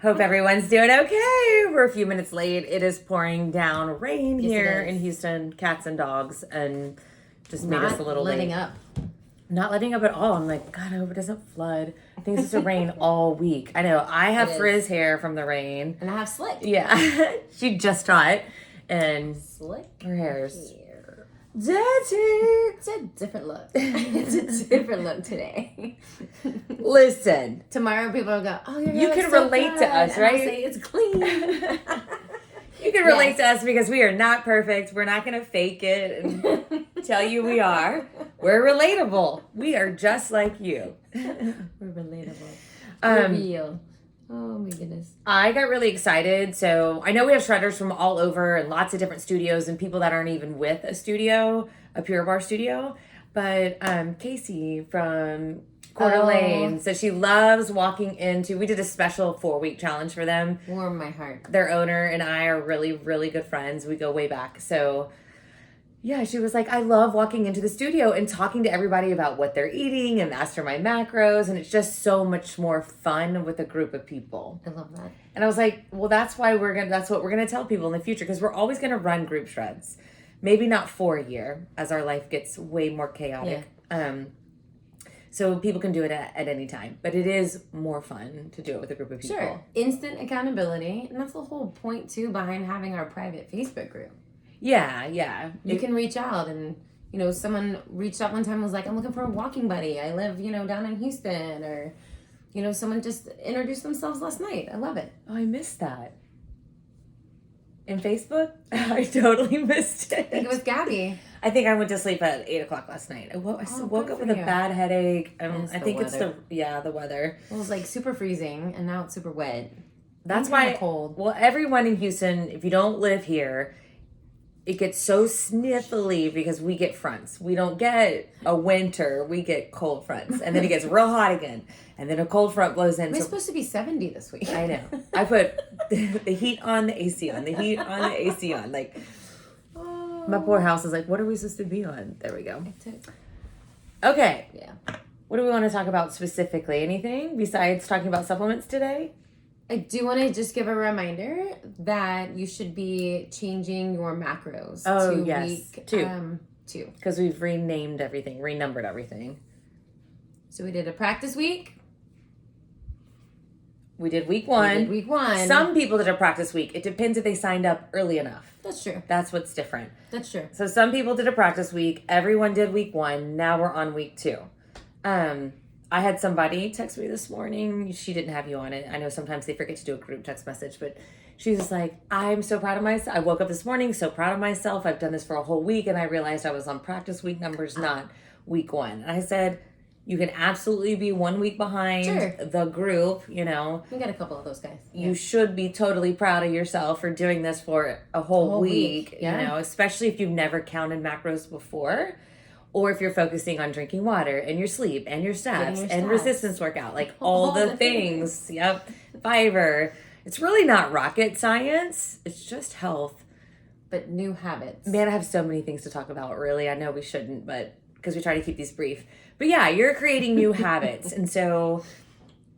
Hope everyone's doing okay. We're a few minutes late. It is pouring down rain here in Houston, cats and dogs, and just made us a little late. Not letting up at all. I'm like, God, I hope it doesn't flood. I think it's supposed to rain all week. I know. I have frizz hair from the rain. And I have slick. Yeah. She just saw it. And slick her hair's dirty. It's a different look. It's a different look today. Listen. Tomorrow people will go, oh, you can relate to us, right? I'll say it's clean. You can relate to us because we are not perfect. We're not going to fake it and tell you we are. We're relatable. We are just like you. We're relatable. We're real. Oh my goodness. I got really excited. So I know we have shredders from all over and lots of different studios and people that aren't even with a studio, a Pure Barre studio. But Casey from Coeur d'Alene says she loves walking into, we did a special 4-week challenge for them. Warm my heart. Their owner and I are really, really good friends. We go way back. So yeah, she was like, I love walking into the studio and talking to everybody about what they're eating and asked her my macros. And it's just so much more fun with a group of people. I love that. And I was like, well, that's what we're going to tell people in the future, because we're always going to run group shreds. Maybe not for a year as our life gets way more chaotic. Yeah. So people can do it at any time, but it is more fun to do it with a group of people. Sure. Instant accountability. And that's the whole point too behind having our private Facebook group. Yeah. You can reach out and, someone reached out one time and was like, I'm looking for a walking buddy. I live, down in Houston, or, someone just introduced themselves last night. I love it. Oh, I missed that. In Facebook? I totally missed it. I think it was Gabby. I think I went to sleep at 8 o'clock last night. I woke up with a bad headache. I think it's the weather. It was like super freezing and now it's super wet. That's why cold. Well, everyone in Houston, if you don't live here, it gets so sniffly because we get fronts. We don't get a winter, we get cold fronts. And then it gets real hot again. And then a cold front blows in. We're supposed to be 70 this week. I know. I put the heat on, the AC on, the heat on, the AC on. Like, my poor house is like, what are we supposed to be on? There we go. Okay. Yeah. What do we want to talk about specifically? Anything besides talking about supplements today? I do want to just give a reminder that you should be changing your macros to week 2. Because we've renumbered everything. So we did a practice week. We did week 1. Some people did a practice week. It depends if they signed up early enough. That's true. That's what's different. That's true. So some people did a practice week. Everyone did week 1. Now we're on week 2. I had somebody text me this morning. She didn't have you on it. I know sometimes they forget to do a group text message, but she was like, I'm so proud of myself. I woke up this morning so proud of myself. I've done this for a whole week, and I realized I was on practice week numbers, not week 1. And I said, you can absolutely be 1 week behind the group, We got a couple of those guys. You should be totally proud of yourself for doing this for a whole week, especially if you've never counted macros before. Or if you're focusing on drinking water and your sleep and your steps and resistance workout, like all the things. Yep. Fiber. It's really not rocket science. It's just health. But new habits. Man, I have so many things to talk about, really. I know we shouldn't, but because we try to keep these brief. But yeah, you're creating new habits. And so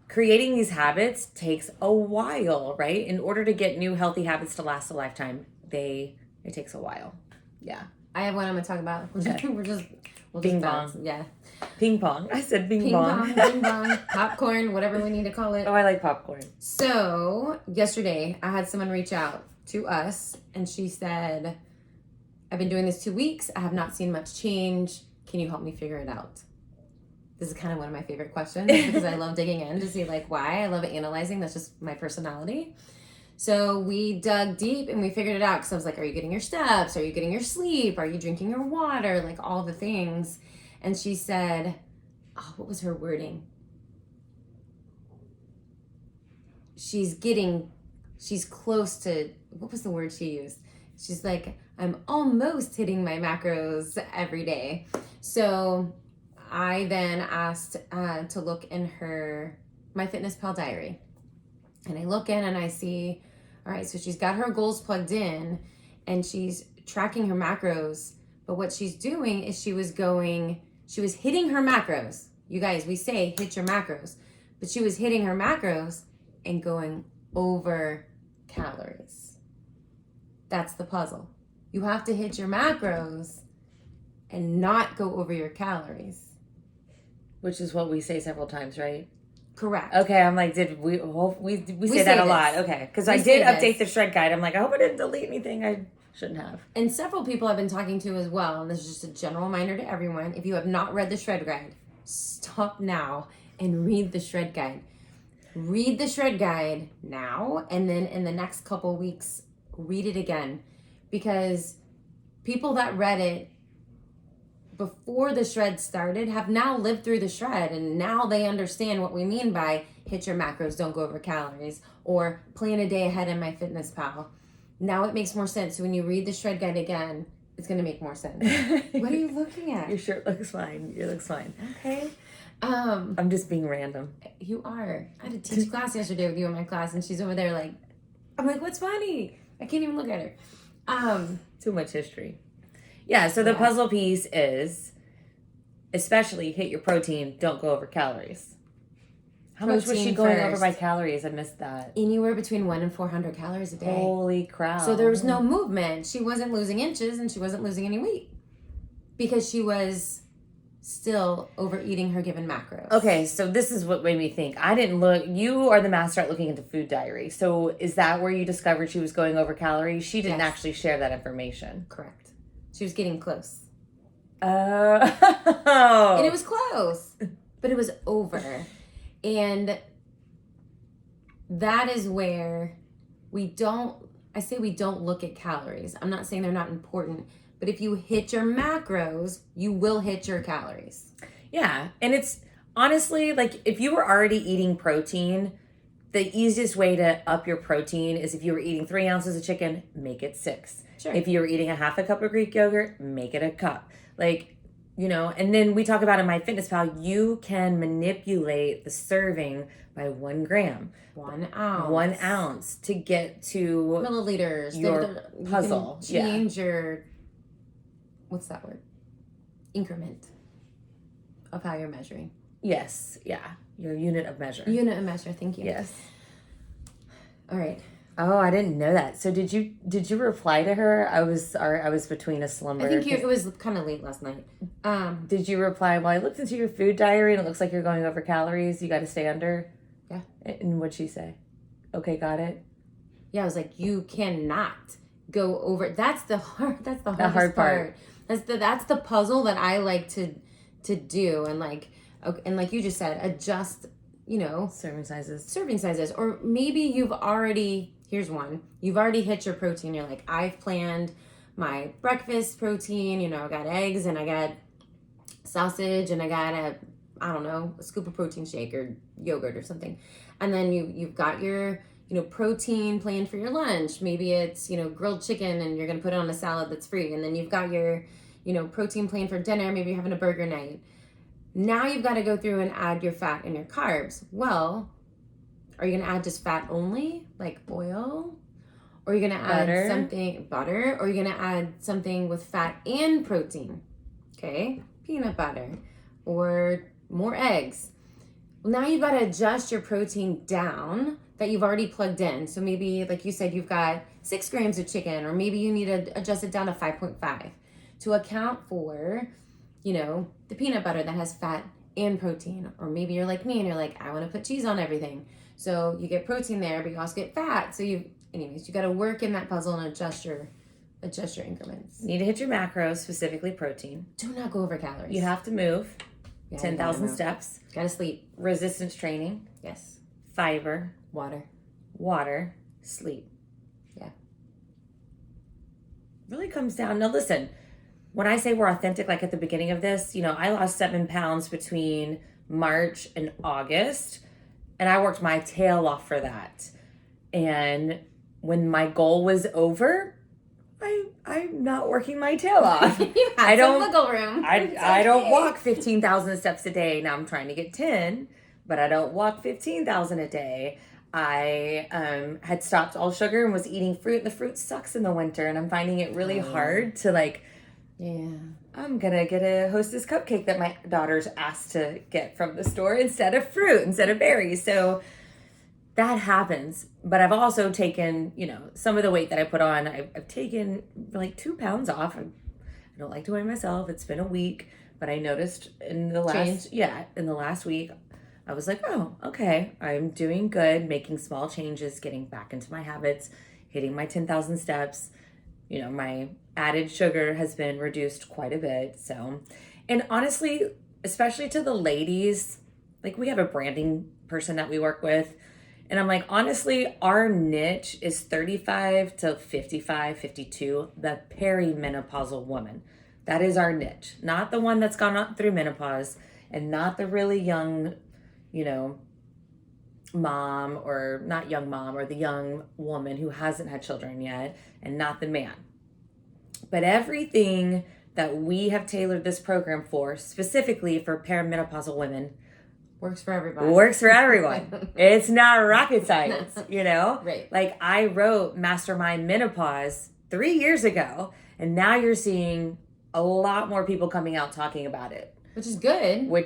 creating these habits takes a while, right? In order to get new healthy habits to last a lifetime, it takes a while. Yeah. I have one I'm going to talk about. We'll Bing bong. Yeah. Ping pong. I said bing Ping bong. Bing bong. Popcorn, whatever we need to call it. Oh, I like popcorn. So, yesterday, I had someone reach out to us, and she said, I've been doing this 2 weeks. I have not seen much change. Can you help me figure it out? This is kind of one of my favorite questions because I love digging in to see why. I love analyzing. That's just my personality. So we dug deep and we figured it out because I was like, are you getting your steps? Are you getting your sleep? Are you drinking your water? Like all the things. And she said, what was her wording? She's close to, what was the word she used? She's like, I'm almost hitting my macros every day. So I then asked to look in her MyFitnessPal diary. And I look in and I see, all right, so she's got her goals plugged in and she's tracking her macros. But what she's doing is she was hitting her macros. You guys, we say hit your macros. But she was hitting her macros and going over calories. That's the puzzle. You have to hit your macros and not go over your calories. Which is what we say several times, right? Correct. Okay, I'm like, did we say say that a this. lot? Okay, because I We did say update this. the shred guide. I'm like, I hope I didn't delete anything I shouldn't have. And several people I've been talking to as well, and this is just a general reminder to everyone, if you have not read the shred guide, stop now and read the shred guide. Read the shred guide now, and then in the next couple weeks, read it again. Because people that read it before the shred started have now lived through the shred, and now they understand what we mean by hit your macros, don't go over calories, or plan a day ahead in MyFitnessPal. Now it makes more sense. So when you read the shred guide again, it's going to make more sense. What are you looking at? Your shirt looks fine. Your looks fine. Okay. I'm just being random. You are. I had a teach class yesterday with you in my class, and she's over there like, I'm like, what's funny? I can't even look at her. Too much history. Yeah, so the puzzle piece is, especially hit your protein, don't go over calories. How much was she going over by calories? I missed that. Anywhere between 100 and 400 calories a day. Holy crap. So there was no movement. She wasn't losing inches, and she wasn't losing any weight because she was still overeating her given macros. Okay, so this is what made me think. I didn't look. You are the master at looking into food diary. So is that where you discovered she was going over calories? She didn't actually share that information. Correct. She was getting close. Oh. And it was close, but it was over. And that is where we don't look at calories. I'm not saying they're not important, but if you hit your macros, you will hit your calories. Yeah. And it's honestly like if you were already eating protein, the easiest way to up your protein is if you were eating 3 ounces of chicken, make it 6. Sure. If you were eating a half a cup of Greek yogurt, make it a cup. Like, you know, and then we talk about in MyFitnessPal, you can manipulate the serving by 1 gram. 1 ounce. 1 ounce to get to milliliters. Your puzzle. You can change your, what's that word? Increment of how you're measuring. Yes. Yeah. Your unit of measure. Unit of measure. Thank you. Yes. All right. Oh, I didn't know that. So did you reply to her? I was between a slumber. I think it was kind of late last night. Did you reply? Well, I looked into your food diary and it looks like you're going over calories. You got to stay under. Yeah. And what'd she say? Okay, got it. Yeah, I was like, you cannot go over. That's the hardest part. That's the puzzle that I like to do, and like you just said, adjust. You know, serving sizes, or maybe you've already hit your protein. You're like, I've planned my breakfast protein. You know, I got eggs and I got sausage and I got a scoop of protein shake or yogurt or something. And then you've got your, protein planned for your lunch. Maybe it's, grilled chicken and you're going to put it on a salad that's free. And then you've got your, protein planned for dinner. Maybe you're having a burger night. Now you've got to go through and add your fat and your carbs. Well, are you going to add just fat only, like oil? Or are you going to add butter? Or are you going to add something with fat and protein? Okay, peanut butter or more eggs. Well, now you've got to adjust your protein down that you've already plugged in. So maybe, like you said, you've got 6 grams of chicken, or maybe you need to adjust it down to 5.5 to account for, the peanut butter that has fat and protein. Or maybe you're like me and you're like, I want to put cheese on everything. So you get protein there, but you also get fat. So you got to work in that puzzle and adjust your increments. You need to hit your macros, specifically protein. Do not go over calories. You have to move. 10,000 steps. Gotta sleep. Resistance training. Yes. Fiber. Water. Sleep. Yeah. Really comes down. Now listen, when I say we're authentic, like at the beginning of this, I lost 7 pounds between March and August, and I worked my tail off for that. And when my goal was over, I'm not working my tail off. I don't wiggle room. I don't walk 15,000 steps a day. Now I'm trying to get 10, but I don't walk 15,000 a day. I had stopped all sugar and was eating fruit. The fruit sucks in the winter, and I'm finding it really hard to I'm gonna get a Hostess cupcake that my daughter's asked to get from the store instead of fruit, instead of berries. So that happens. But I've also taken, some of the weight that I put on, I've taken like 2 pounds off. I don't like to weigh myself. It's been a week, but I noticed in the last week, I was like, oh, okay, I'm doing good, making small changes, getting back into my habits, hitting my 10,000 steps. My added sugar has been reduced quite a bit. So, and honestly, especially to the ladies, like we have a branding person that we work with. And I'm like, honestly, our niche is 35 to 55, 52, the perimenopausal woman. That is our niche. Not the one that's gone up through menopause and not the really young, mom or not young mom or the young woman who hasn't had children yet and not the man. But everything that we have tailored this program for, specifically for perimenopausal women, works for everybody. Works for everyone. It's not rocket science, Right. Like I wrote Mastermind Menopause 3 years ago, and now you're seeing a lot more people coming out talking about it. Which is good. More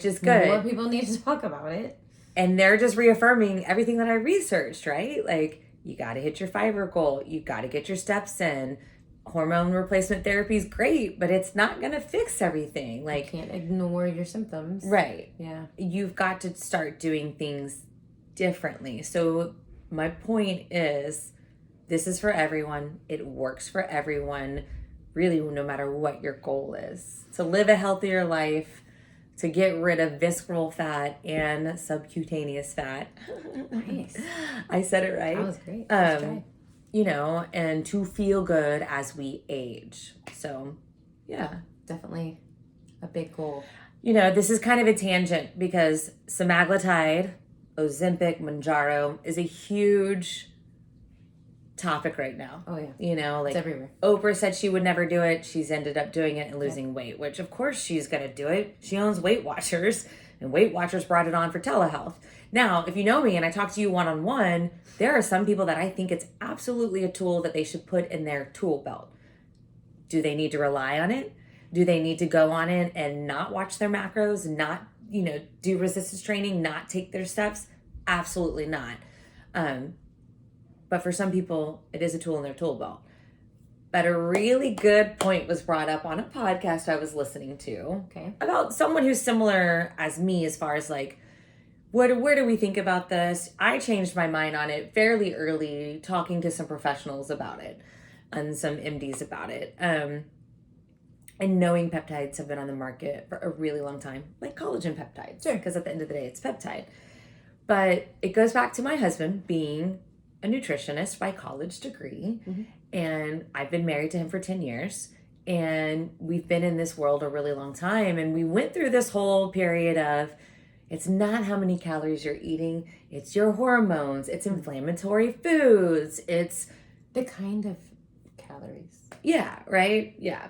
people need to talk about it. And they're just reaffirming everything that I researched, right? Like, you got to hit your fiber goal. You got to get your steps in. Hormone replacement therapy is great, but it's not going to fix everything. Like, you can't ignore your symptoms. Right. Yeah. You've got to start doing things differently. So my point is, this is for everyone. It works for everyone, really, no matter what your goal is. To live a healthier life, to get rid of visceral fat and subcutaneous fat. Nice. I said it right. That was great. And to feel good as we age. So, yeah. Definitely a big goal. This is kind of a tangent because semaglutide, Ozempic, Mounjaro is a huge topic right now. Oh, yeah. It's everywhere. Oprah said she would never do it. She's ended up doing it and losing weight, which of course she's going to do it. She owns Weight Watchers, and Weight Watchers brought it on for telehealth. Now, if you know me and I talk to you one-on-one, there are some people that I think it's absolutely a tool that they should put in their tool belt. Do they need to rely on it? Do they need to go on it and not watch their macros, not, do resistance training, not take their steps? Absolutely not. But for some people, it is a tool in their tool belt. But a really good point was brought up on a podcast I was listening to. Okay. About someone who's similar as me as far as like, where do we think about this? I changed my mind on it fairly early, talking to some professionals about it and some MDs about it. And knowing peptides have been on the market for a really long time, like collagen peptides. Sure. Because at the end of the day, it's peptide. But it goes back to my husband being a nutritionist by college degree. Mm-hmm. And I've been married to him for 10 years. And we've been in this world a really long time. And we went through this whole period of, it's not how many calories you're eating, it's your hormones, it's inflammatory foods, it's the kind of calories. Yeah, right? Yeah.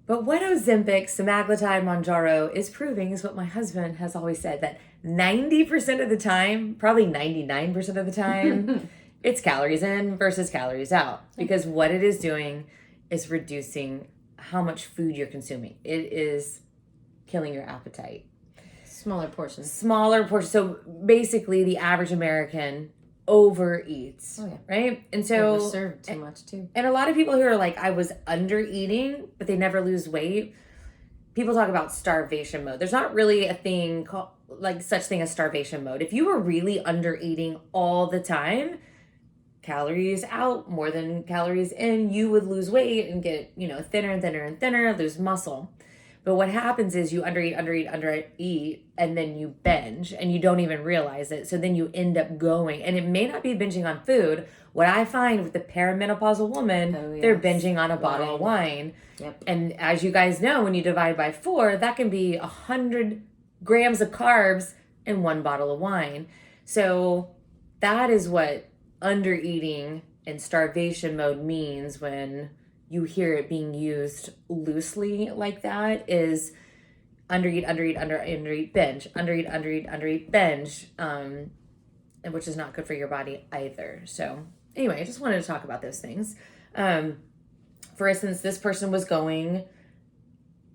But what Ozempic, semaglutide, Mounjaro is proving is what my husband has always said, that 90% of the time, probably 99% of the time, it's calories in versus calories out. Because what it is doing is reducing how much food you're consuming. It is killing your appetite. Smaller portions. So basically the average American overeats. Oh, yeah. Right? And so overserved too much too. And a lot of people who are like, I was under eating, but they never lose weight. People talk about starvation mode. There's not really a thing called such thing as starvation mode. If you were really under eating all the time, calories out more than calories in, you would lose weight and get, thinner and thinner and thinner, lose muscle. But what happens is you undereat, and then you binge, and you don't even realize it. So then you end up going, and it may not be binging on food. What I find with the perimenopausal woman, they're binging on a bottle of wine. Yep. And as you guys know, when you divide by 4, that can be 100 grams of carbs in 1 bottle of wine. So that is what undereating and starvation mode means when you hear it being used loosely like that, is undereat, binge, undereat, binge, and which is not good for your body either. So anyway, I just wanted to talk about those things. For instance, this person was going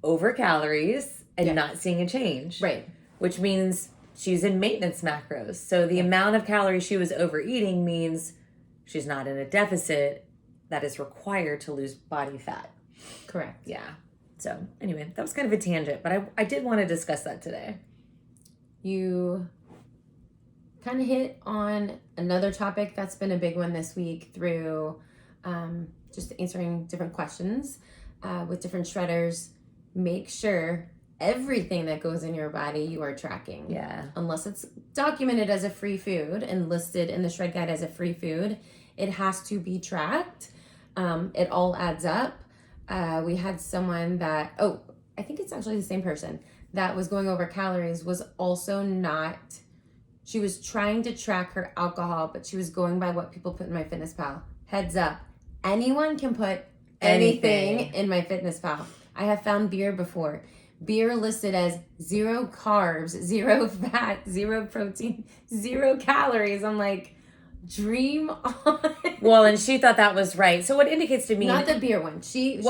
over calories and not seeing a change. Right. Which means she's in maintenance macros. So the amount of calories she was overeating means she's not in a deficit that is required to lose body fat. Correct. Yeah. So anyway, that was kind of a tangent, but I did want to discuss that today. You kind of hit on another topic that's been a big one this week through just answering different questions with different shredders. Make sure everything that goes in your body you are tracking. Yeah. Unless it's documented as a free food and listed in the shred guide as a free food, it has to be tracked. It all adds up. We had someone that, I think it's actually the same person that was going over calories, was also not, she was trying to track her alcohol, but she was going by what people put in MyFitnessPal. Heads up, anyone can put anything in MyFitnessPal. I have found beer before. Beer listed as 0 carbs, 0 fat, 0 protein, 0 calories. I'm like, dream on. Well, and she thought that was right. So what indicates to me... Not the beer one.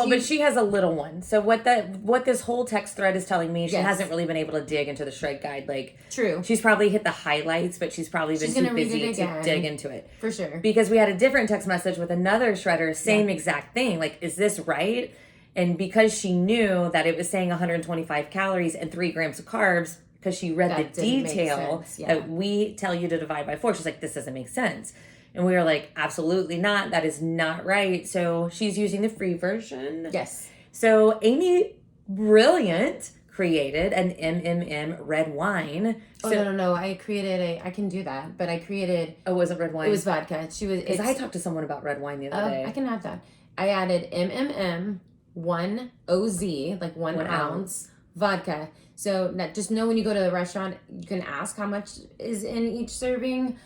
But she has a little one. So what this whole text thread is telling me, she hasn't really been able to dig into the shred guide. Like, true. She's probably hit the highlights, but she's probably been too busy to dig into it. For sure. Because we had a different text message with another shredder, same exact thing. Like, is this right? And because she knew that it was saying 125 calories and 3 grams of carbs, because she read the detail that we tell you to divide by 4, she's like, this doesn't make sense. And we were like, absolutely not. That is not right. So she's using the free version. Yes. So Amy, brilliant, created an MMM red wine. Oh, no. I can do that. But I created... Oh, was it red wine? It was vodka. Because I talked to someone about red wine the other day. I can have that. I added MMM, 1 OZ, like 1 ounce, vodka. So just know when you go to the restaurant, you can ask how much is in each serving.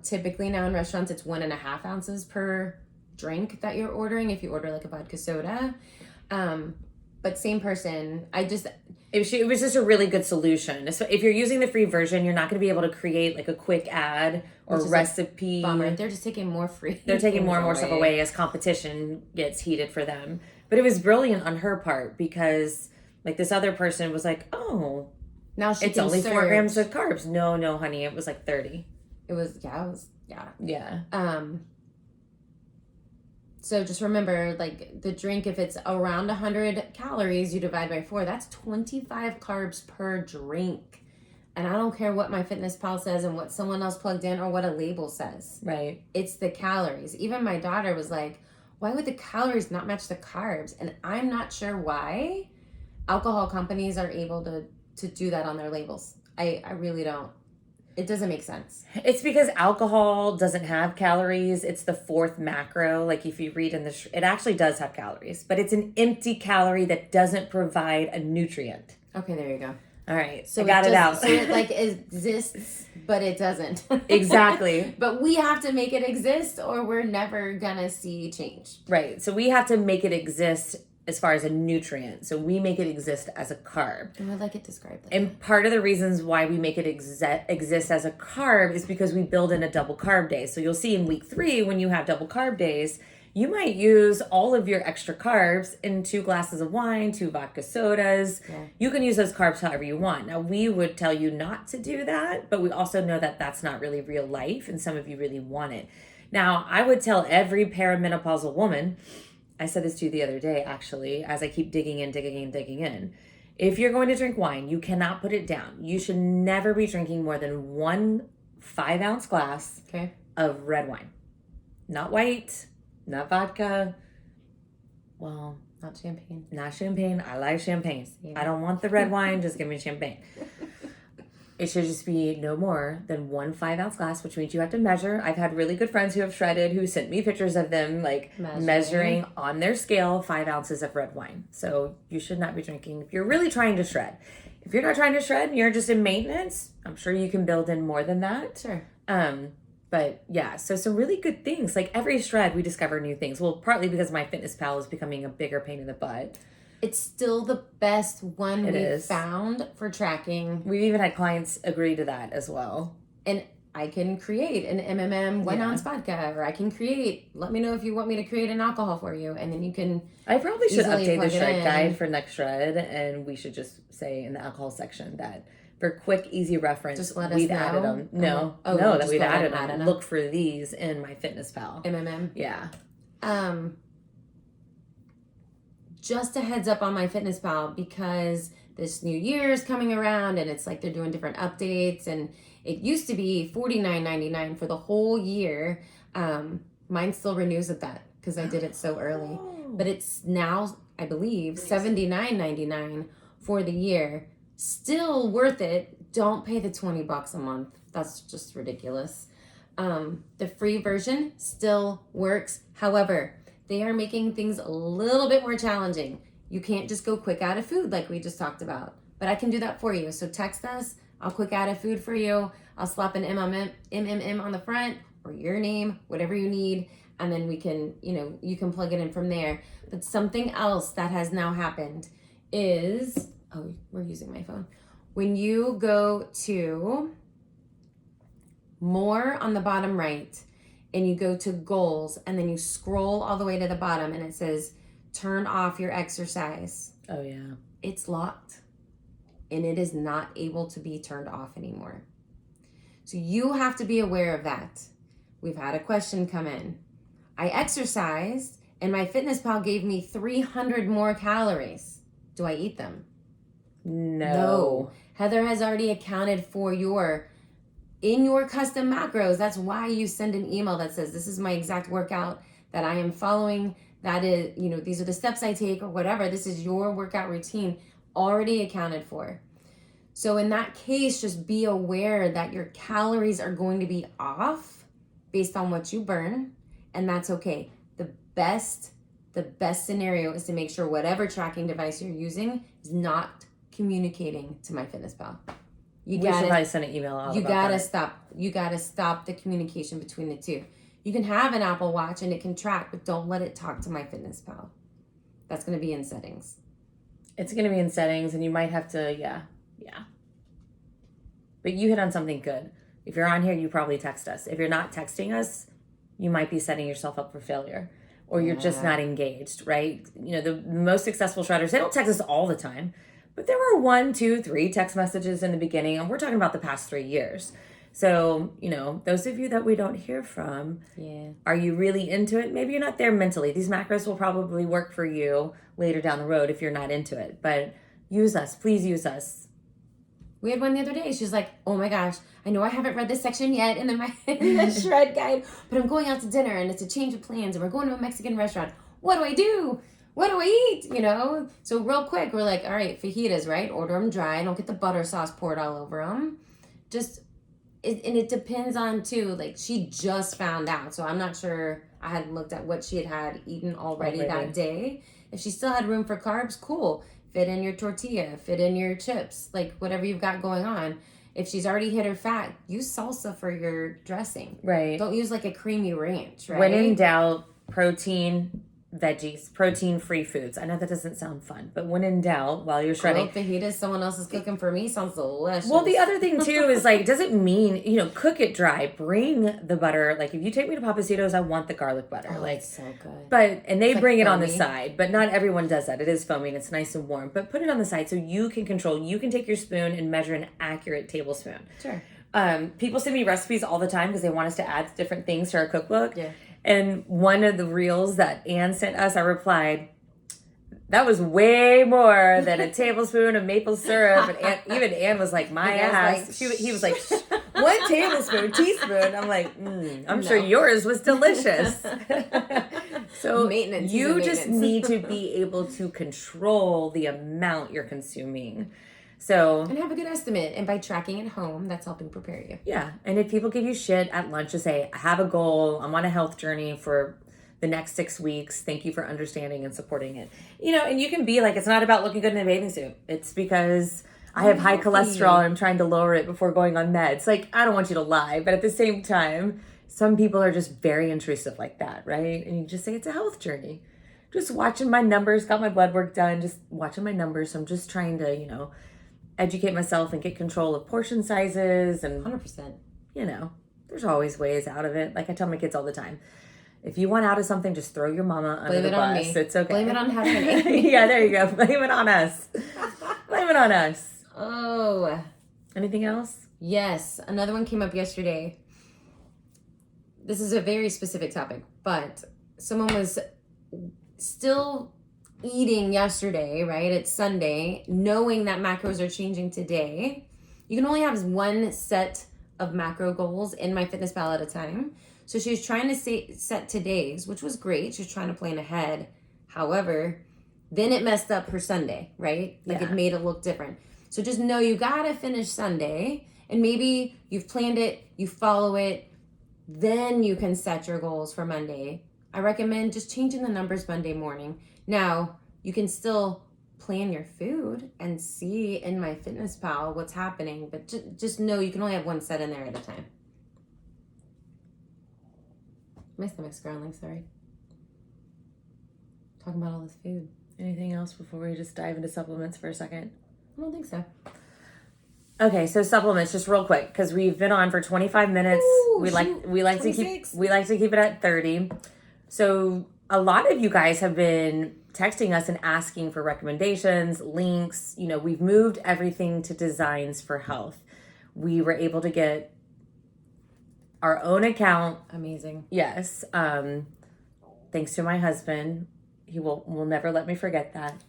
Typically now in restaurants, it's 1.5 ounces per drink that you're ordering if you order like a vodka soda. But same person, it was just a really good solution. So if you're using the free version, you're not going to be able to create like a quick ad or recipe. Bummer. They're just taking more free. They're taking more and more stuff away as competition gets heated for them. But it was brilliant on her part because like this other person was like, oh, now it's only 4 grams of carbs. No, honey, it was like 30. It was. Yeah. So just remember, like, the drink, if it's around 100 calories, you divide by 4. That's 25 carbs per drink. And I don't care what MyFitnessPal says and what someone else plugged in or what a label says. Right. It's the calories. Even my daughter was like, why would the calories not match the carbs? And I'm not sure why alcohol companies are able to do that on their labels. I really don't. It doesn't make sense. It's because alcohol doesn't have calories. It's the 4th macro. Like if you read in it actually does have calories, but it's an empty calorie that doesn't provide a nutrient. Okay, there you go. All right, so I got it out. So it like exists, but it doesn't. Exactly. But we have to make it exist or we're never gonna see change. Right, so we have to make it exist as far as a nutrient. So we make it exist as a carb. Oh, I like it described like and part of the reasons why we make it exist as a carb is because we build in a double carb day. So you'll see in week 3, when you have double carb days, you might use all of your extra carbs in 2 glasses of wine, 2 vodka sodas. Yeah. You can use those carbs however you want. Now, we would tell you not to do that, but we also know that that's not really real life, and some of you really want it. Now, I would tell every perimenopausal woman, I said this to you the other day, actually, as I keep digging in. If you're going to drink wine, you cannot put it down. You should never be drinking more than 1 5-ounce glass of red wine. Not white, not vodka. Well, not champagne. Not champagne. I like champagne. Yeah. I don't want the red wine. Just give me champagne. It should just be no more than 1 5-ounce glass, which means you have to measure. I've had really good friends who have shredded who sent me pictures of them like measuring on their scale 5 ounces of red wine. So you should not be drinking if you're really trying to shred. If you're not trying to shred and you're just in maintenance, I'm sure you can build in more than that. Sure. But yeah, so some really good things. Like every shred, we discover new things. Well, partly because MyFitnessPal is becoming a bigger pain in the butt. It's still the best one we've found for tracking. We've even had clients agree to that as well. And I can create an MMM 1 ounce vodka, or I can let me know if you want me to create an alcohol for you, and then you can. I probably should update the shred guide for next shred, and we should just say in the alcohol section that For quick, easy reference, just let us we've know. added them. No, Oh, no, you that just we've go ahead added and them. add Look for these in MyFitnessPal. MMM. Yeah. Just a heads up on MyFitnessPal, because this new year is coming around and it's like they're doing different updates, and it used to be $49.99 for the whole year. Mine still renews at that because I did it so early, but it's now, I believe, $79.99 for the year. Still worth it. Don't pay the $20 a month. That's just ridiculous. The free version still works. However, they are making things a little bit more challenging. You can't just go quick out of food like we just talked about, but I can do that for you. So text us. I'll quick out of food for you. I'll slap an MMM on the front, or your name, whatever you need. And then we can, you can plug it in from there. But something else that has now happened is, oh, we're using my phone. When you go to more on the bottom right and you go to goals, and then you scroll all the way to the bottom and it says, turn off your exercise. Oh, yeah. It's locked and it is not able to be turned off anymore. So you have to be aware of that. We've had a question come in. I exercised and MyFitnessPal gave me 300 more calories. Do I eat them? No. Heather has already accounted for in your custom macros. That's why you send an email that says, this is my exact workout that I am following. That is, these are the steps I take, or whatever. This is your workout routine already accounted for. So in that case, just be aware that your calories are going to be off based on what you burn, and that's okay. The best scenario is to make sure whatever tracking device you're using is not communicating to MyFitnessPal. We should probably send an email out. You gotta stop the communication between the two. You can have an Apple Watch and it can track, but don't let it talk to MyFitnessPal. That's gonna be in settings. It's gonna be in settings, and you might have to, yeah. But you hit on something good. If you're on here, you probably text us. If you're not texting us, you might be setting yourself up for failure, or you're just not engaged, right? The most successful shredders, they don't text us all the time, but there were 1, 2, 3 text messages in the beginning, and we're talking about the past 3 years. So, those of you that we don't hear from, are you really into it? Maybe you're not there mentally. These macros will probably work for you later down the road if you're not into it, but use us. Please use us. We had one the other day. She's like, oh my gosh, I know I haven't read this section yet in the shred guide, but I'm going out to dinner and it's a change of plans and we're going to a Mexican restaurant. What do I do? What do I eat? So real quick, we're like, all right, fajitas, right? Order them dry. Don't get the butter sauce poured all over them. And it depends on too, like she just found out. So I'm not sure, I hadn't looked at what she had eaten already that day. If she still had room for carbs, cool. Fit in your tortilla, fit in your chips, like whatever you've got going on. If she's already hit her fat, use salsa for your dressing. Right. Don't use like a creamy ranch, right? When in doubt, protein, veggies, protein-free foods. I know that doesn't sound fun, but when in doubt, while you're shredding. Fajitas someone else is cooking for me sounds delicious. Well, the other thing too is like, doesn't mean, cook it dry. Bring the butter. Like if you take me to Papacitos, I want the garlic butter. Oh, like, it's so good. And they bring it on the foamy. side, but not everyone does that. It is foamy and it's nice and warm, but put it on the side so you can control. You can take your spoon and measure an accurate tablespoon. Sure. People send me recipes all the time because they want us to add different things to our cookbook. Yeah. And one of the reels that Ann sent us, I replied, that was way more than a tablespoon of maple syrup. And even Ann was like, my ass. He was like, 1 tablespoon, teaspoon. I'm like, I'm sure yours was delicious. So you just need to be able to control the amount you're consuming. And have a good estimate. And by tracking at home, that's helping prepare you. Yeah. And if people give you shit at lunch, just say, I have a goal. I'm on a health journey for the next 6 weeks. Thank you for understanding and supporting it. And you can be like, it's not about looking good in a bathing suit. It's because I have high cholesterol and I'm trying to lower it before going on meds. Like, I don't want you to lie. But at the same time, some people are just very intrusive like that, right? And you just say, it's a health journey. Just watching my numbers, got my blood work done, just watching my numbers. So I'm just trying to, educate myself and get control of portion sizes and 100%. There's always ways out of it. Like I tell my kids all the time, if you want out of something, just throw your mama under the bus. It's okay. Blame it on Heather. Yeah, there you go. Blame it on us. Blame it on us. Oh. Anything else? Yes, another one came up yesterday. This is a very specific topic, but someone was still eating yesterday, right? It's Sunday, knowing that macros are changing today. You can only have one set of macro goals in MyFitnessPal at a time. So she was trying to set today's, which was great. She was trying to plan ahead. However, then it messed up her Sunday, right? Like it made it look different. So just know you gotta finish Sunday, and maybe you've planned it, you follow it, then you can set your goals for Monday. I recommend just changing the numbers Monday morning. Now, you can still plan your food and see in MyFitnessPal what's happening, but just know you can only have one set in there at a time. My stomach's growling, sorry. Talking about all this food. Anything else before we just dive into supplements for a second? I don't think so. Okay, so supplements, just real quick, because we've been on for 25 minutes. Ooh, we like 26. to keep it at 30. So a lot of you guys have been texting us and asking for recommendations, links. You know, we've moved everything to Designs for Health. We were able to get our own account. Amazing. Yes. Thanks to my husband. He will never let me forget that.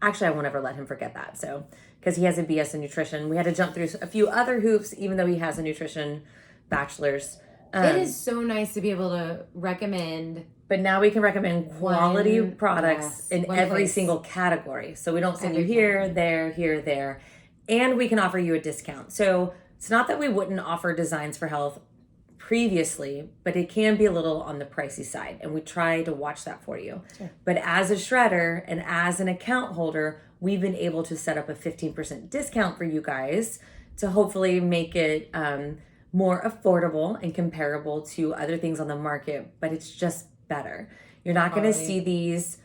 Actually, I won't ever let him forget that. So, because he has a BS in nutrition. We had to jump through a few other hoops, even though he has a nutrition bachelor's. It is so nice to be able to recommend. But now we can recommend quality products in every place. single category. So we don't send you here, there. And we can offer you a discount. So it's not that we wouldn't offer Designs for Health previously, but it can be a little on the pricey side. And we try to watch that for you. Sure. But as a shredder and as an account holder, we've been able to set up a 15% discount for you guys to hopefully make it more affordable and comparable to other things on the market, but it's just better. You're not going to see these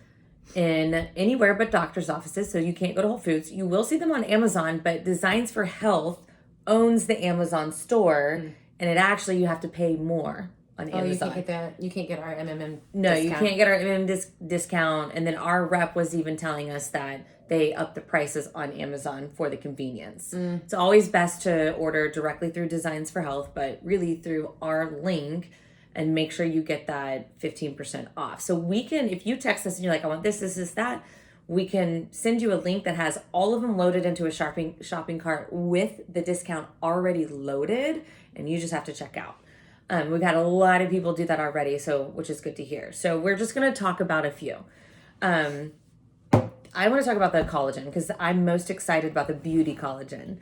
in anywhere but doctor's offices, so you can't go to Whole Foods. You will see them on Amazon, but Designs for Health owns the Amazon store, and it actually, you have to pay more on Amazon. You can't get that. You can't get our MMM No, discount. you can't get our MMM discount, and then our rep was even telling us that they up the prices on Amazon for the convenience. It's always best to order directly through Designs for Health, but really through our link, and make sure you get that 15% off. So we can, if you text us and you're like, I want this, that, we can send you a link that has all of them loaded into a shopping cart with the discount already loaded, and you just have to check out. We've had a lot of people do that already, which is good to hear. So we're just going to talk about a few. I want to talk about the collagen because I'm most excited about the beauty collagen.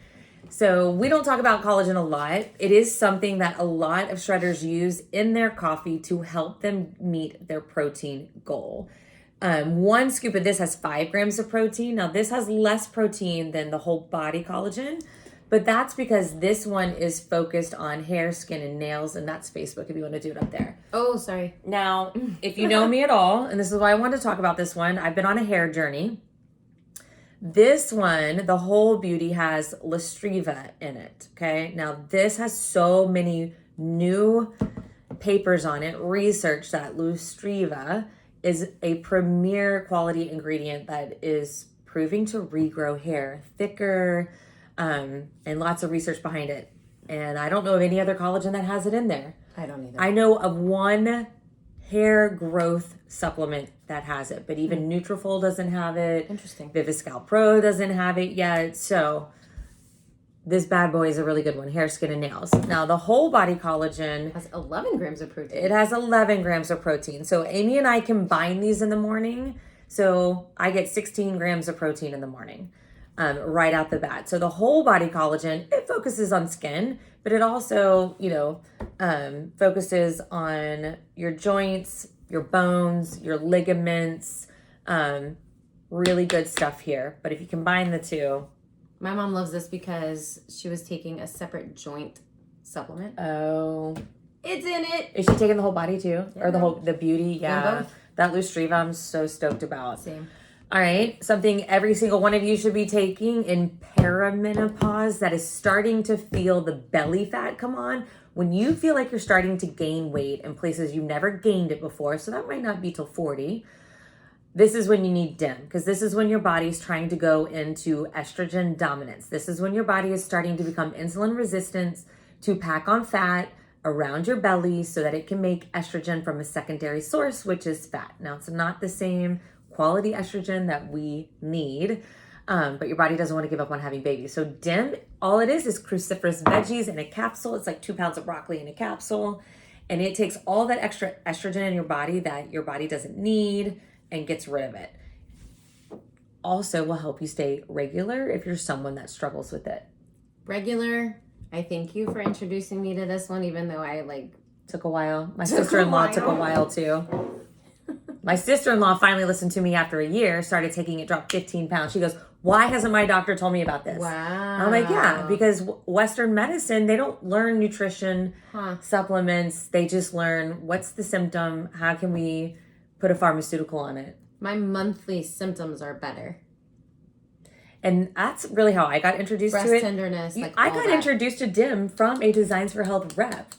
So we don't talk about collagen a lot. It is something that a lot of shredders use in their coffee to help them meet their protein goal. 1 scoop of this has 5 grams of protein. Now this has less protein than the whole body collagen, but that's because this one is focused on hair, skin, and nails, and that's Facebook if you want to do it up there. Oh, sorry. Now, if you know me at all, and this is why I wanted to talk about this one, I've been on a hair journey. This one, the whole beauty, has Listriva in it, okay? Now, this has so many new papers on it, research that Listriva is a premier quality ingredient that is proving to regrow hair thicker, and lots of research behind it. And I don't know of any other collagen that has it in there. I don't either. I know of one hair growth supplement that has it, but even Nutrafol doesn't have it. Interesting. Viviscal Pro doesn't have it yet. So this bad boy is a really good one. Hair, skin, and nails. Now the whole body collagen has 11 grams of protein. It has 11 grams of protein. So Amy and I combine these in the morning. So I get 16 grams of protein in the morning. Right out the bat. So the whole body collagen, it focuses on skin, but it also, focuses on your joints, your bones, your ligaments, really good stuff here. But if you combine the two. My mom loves this because she was taking a separate joint supplement. Oh. It's in it. Is she taking the whole body too? Yeah. Or the beauty? Yeah. Both. That Listriva I'm so stoked about. Same. All right, something every single one of you should be taking in perimenopause that is starting to feel the belly fat come on. When you feel like you're starting to gain weight in places you never gained it before, so that might not be till 40. this is when you need DIM, because this is when your body's trying to go into estrogen dominance. This is when your body is starting to become insulin resistant to pack on fat around your belly so that it can make estrogen from a secondary source, which is fat. Now, it's not the same quality estrogen that we need, but your body doesn't want to give up on having babies. So DIM, all it is cruciferous veggies in a capsule. It's like 2 pounds of broccoli in a capsule. And it takes all that extra estrogen in your body that your body doesn't need and gets rid of it. Also will help you stay regular if you're someone that struggles with it. Regular. I thank you for introducing me to this one, even though I took a while. My sister-in-law took a while too. My sister-in-law finally listened to me after a year, started taking it, dropped 15 pounds. She goes, why hasn't my doctor told me about this? Wow. I'm like, yeah, because Western medicine, they don't learn nutrition, supplements. They just learn what's the symptom, how can we put a pharmaceutical on it. My monthly symptoms are better. And that's really how I got introduced to it. Breast tenderness, I got introduced to DIM from a Designs for Health rep.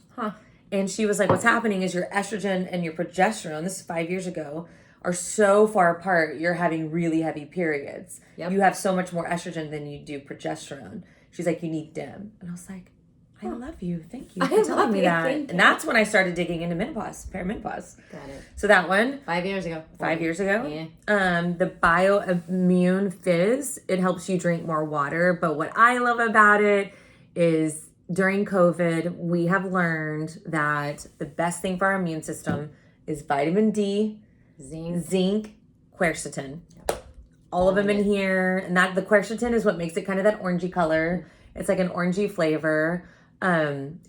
And she was like, what's happening is your estrogen and your progesterone, this is 5 years ago, are so far apart, you're having really heavy periods. Yep. You have so much more estrogen than you do progesterone. She's like, you need DIM. And I was like, I love you. Thank you for telling me that. And that's when I started digging into menopause, perimenopause. Got it. So that one. 5 years ago. 5 years ago. Yeah. The bioimmune fizz, it helps you drink more water. But what I love about it is during COVID, we have learned that the best thing for our immune system is vitamin D, zinc, quercetin. Yep. All of them in here. And that the quercetin is what makes it kind of that orangey color. It's like an orangey flavor.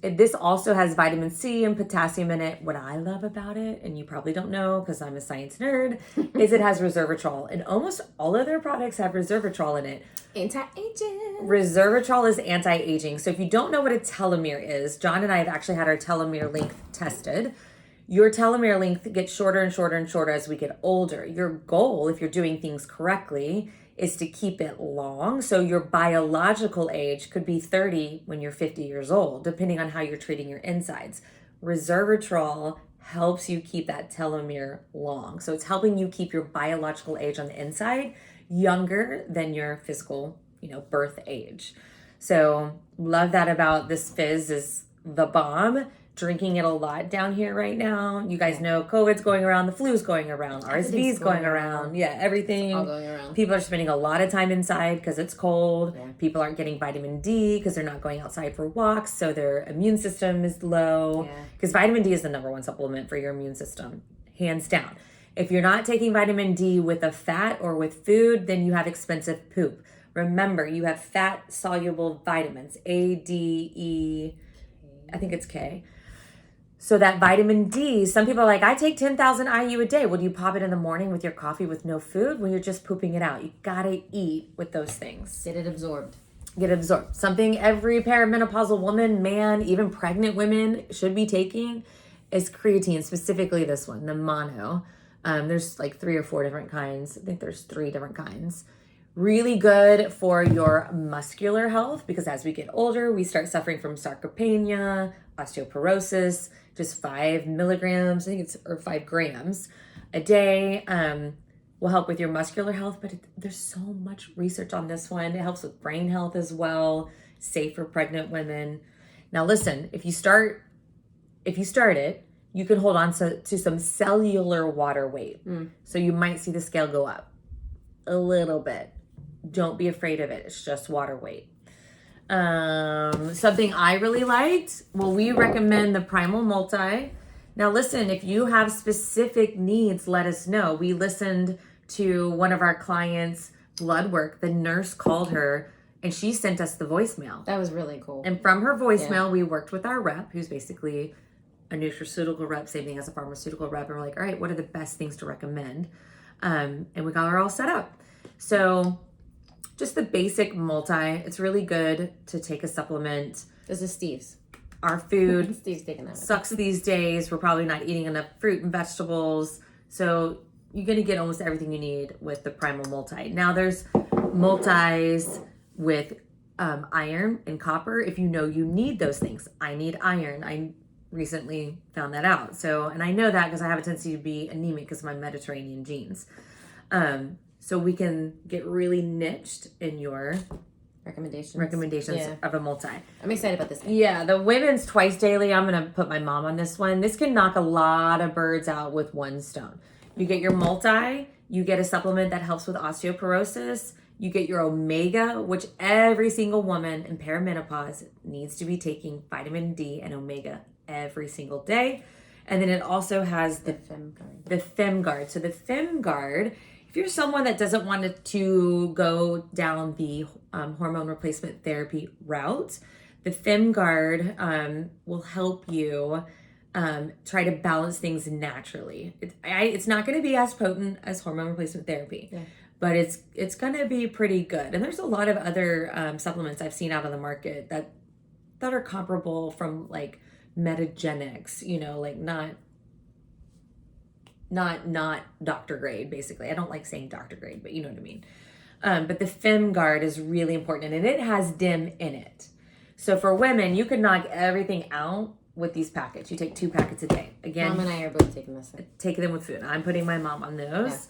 This also has vitamin C and potassium in it. What I love about it, and you probably don't know because I'm a science nerd, is it has resveratrol. And almost all of their products have resveratrol in it. Anti-aging. Resveratrol is anti-aging. So if you don't know what a telomere is, John and I have actually had our telomere length tested. Your telomere length gets shorter and shorter and shorter as we get older. Your goal, if you're doing things correctly, is to keep it long. So your biological age could be 30 when you're 50 years old, depending on how you're treating your insides. Resveratrol helps you keep that telomere long. So it's helping you keep your biological age on the inside younger than your physical, birth age. So love that about this fizz is the bomb. Drinking it a lot down here right now. You guys know COVID's going around, the flu's going around, RSV's going around. Yeah, everything. All going around. People are spending a lot of time inside because it's cold. Yeah. People aren't getting vitamin D because they're not going outside for walks, so their immune system is low. Because vitamin D is the number one supplement for your immune system, hands down. If you're not taking vitamin D with a fat or with food, then you have expensive poop. Remember, you have fat-soluble vitamins, A, D, E, I think it's K. So that vitamin D, some people are like, I take 10,000 IU a day. Well, do you pop it in the morning with your coffee with no food? Well, you're just pooping it out. You gotta eat with those things. Get it absorbed. Something every perimenopausal woman, man, even pregnant women should be taking is creatine, specifically this one, the mono. There's like 3 or 4 different kinds. I think there's 3 different kinds. Really good for your muscular health because as we get older, we start suffering from sarcopenia, osteoporosis. Just 5 milligrams, I think or 5 grams a day will help with your muscular health. But there's so much research on this one. It helps with brain health as well. Safe for pregnant women. Now listen, if you start it, you can hold on to some cellular water weight. So you might see the scale go up a little bit. Don't be afraid of it. It's just water weight. Something I really liked, we recommend the Primal Multi. Now listen, if you have specific needs, let us know. We listened to one of our clients' blood work. The nurse called her and she sent us the voicemail. That was really cool. And from her voicemail, we worked with our rep, who's basically a nutraceutical rep, same thing as a pharmaceutical rep. And we're like, all right, what are the best things to recommend? And we got her all set up. So just the basic multi. It's really good to take a supplement. This is Steve's. Our food Steve's taking that sucks these days. We're probably not eating enough fruit and vegetables. So you're going to get almost everything you need with the Primal Multi. Now there's multis with iron and copper if you know you need those things. I need iron. I recently found that out. And I know that because I have a tendency to be anemic because of my Mediterranean genes. So we can get really niched in your recommendations of a multi. I'm excited about this. Yeah, the women's twice daily, I'm going to put my mom on this one. This can knock a lot of birds out with one stone. You get your multi, you get a supplement that helps with osteoporosis, you get your omega, which every single woman in perimenopause needs to be taking vitamin D and omega every single day. And then it also has the FemGuard. So the FemGuard, if you're someone that doesn't want to go down the hormone replacement therapy route, the FemGuard will help you try to balance things naturally. It's not going to be as potent as hormone replacement therapy, but it's going to be pretty good. And there's a lot of other supplements I've seen out on the market that are comparable from like Metagenics, like not doctor grade, basically. I don't like saying doctor grade, but you know what I mean. But the FemGuard is really important, and it has DIM in it. So for women, you could knock everything out with these packets. You take 2 packets a day. Again, Mom and I are both taking this. Taking them with food. I'm putting my mom on those.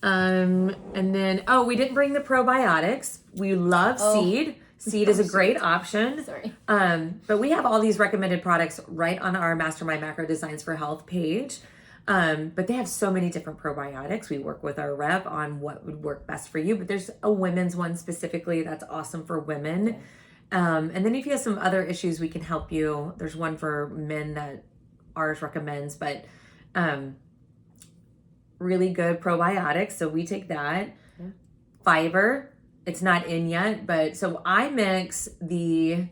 And then, we didn't bring the probiotics. We love seed. Seed is a great option. Sorry. But we have all these recommended products right on our Mastermind Macro Designs for Health page. But they have so many different probiotics. We work with our rep on what would work best for you. But there's a women's one specifically that's awesome for women. Okay. And then if you have some other issues, we can help you. There's one for men that ours recommends, but really good probiotics. So we take that. Yeah. Fiber. It's not in yet, but so I mix the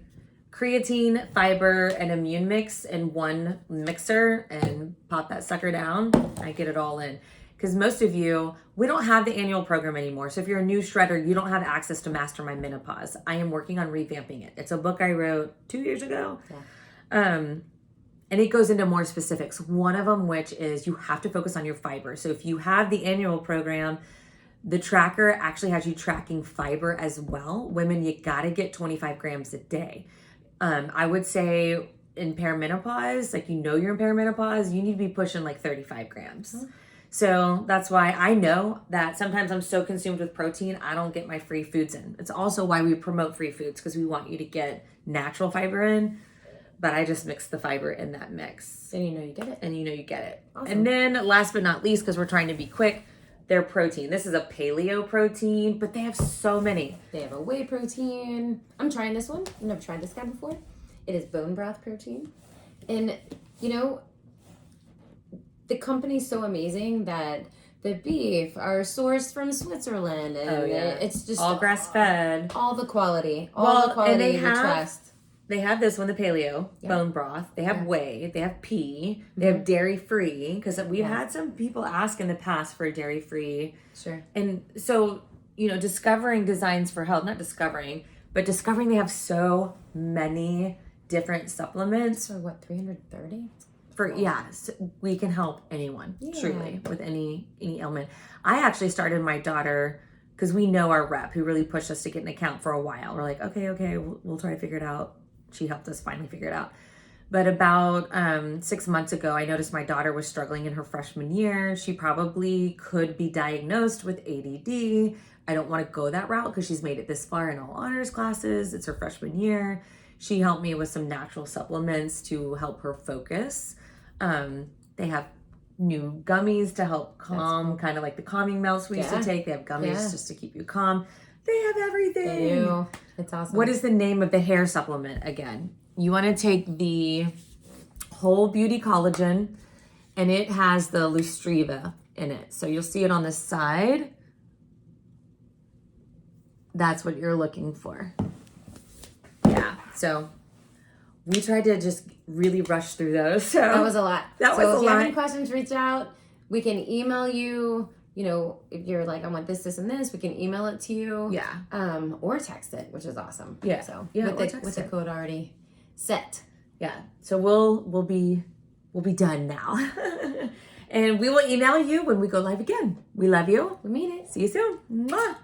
creatine, fiber, and immune mix in one mixer and pop that sucker down. I get it all in. Because most of you, we don't have the annual program anymore. So if you're a new shredder, you don't have access to Mastermind Menopause. I am working on revamping it. It's a book I wrote 2 years ago. Yeah. And it goes into more specifics. One of them, which is you have to focus on your fiber. So if you have the annual program, the tracker actually has you tracking fiber as well. Women, you gotta get 25 grams a day. I would say in perimenopause, like you're in perimenopause, you need to be pushing like 35 grams. Mm-hmm. So that's why I know that sometimes I'm so consumed with protein, I don't get my free foods in. It's also why we promote free foods, because we want you to get natural fiber in, but I just mix the fiber in that mix. And you get it. Awesome. And then last but not least, because we're trying to be quick, their protein. This is a paleo protein, but they have so many. They have a whey protein. I'm trying this one. I've never tried this guy before. It is bone broth protein. And, the company's so amazing that the beef are sourced from Switzerland. And it's just all grass fed. All the quality. All the quality you trust. They have this one, the paleo bone broth. They have whey. They have pea. They have dairy free, because we've had some people ask in the past for dairy free. Sure. And so, discovering Designs for Health, not discovering, but discovering they have so many different supplements. For what, 330? So we can help anyone truly with any ailment. I actually started my daughter, because we know our rep who really pushed us to get an account for a while. We're like, okay, we'll try to figure it out. She helped us finally figure it out. But about 6 months ago, I noticed my daughter was struggling in her freshman year. She probably could be diagnosed with ADD. I don't want to go that route because she's made it this far in all honors classes. It's her freshman year. She helped me with some natural supplements to help her focus. They have new gummies to help calm, kind of like the calming melts we used to take. They have gummies just to keep you calm. They have everything. They do. It's awesome. What is the name of the hair supplement again? You want to take the Whole Beauty Collagen, and it has the Lustriva in it. So you'll see it on the side. That's what you're looking for. Yeah. So we tried to just really rush through those. So that was a lot. If you have any questions, reach out. We can email you. If you're like, I want this, this, and this, we can email it to you. Yeah. Or text it, which is awesome. Yeah. So with the code already set. Yeah. So we'll be done now. And we will email you when we go live again. We love you. We mean it. See you soon. Mwah.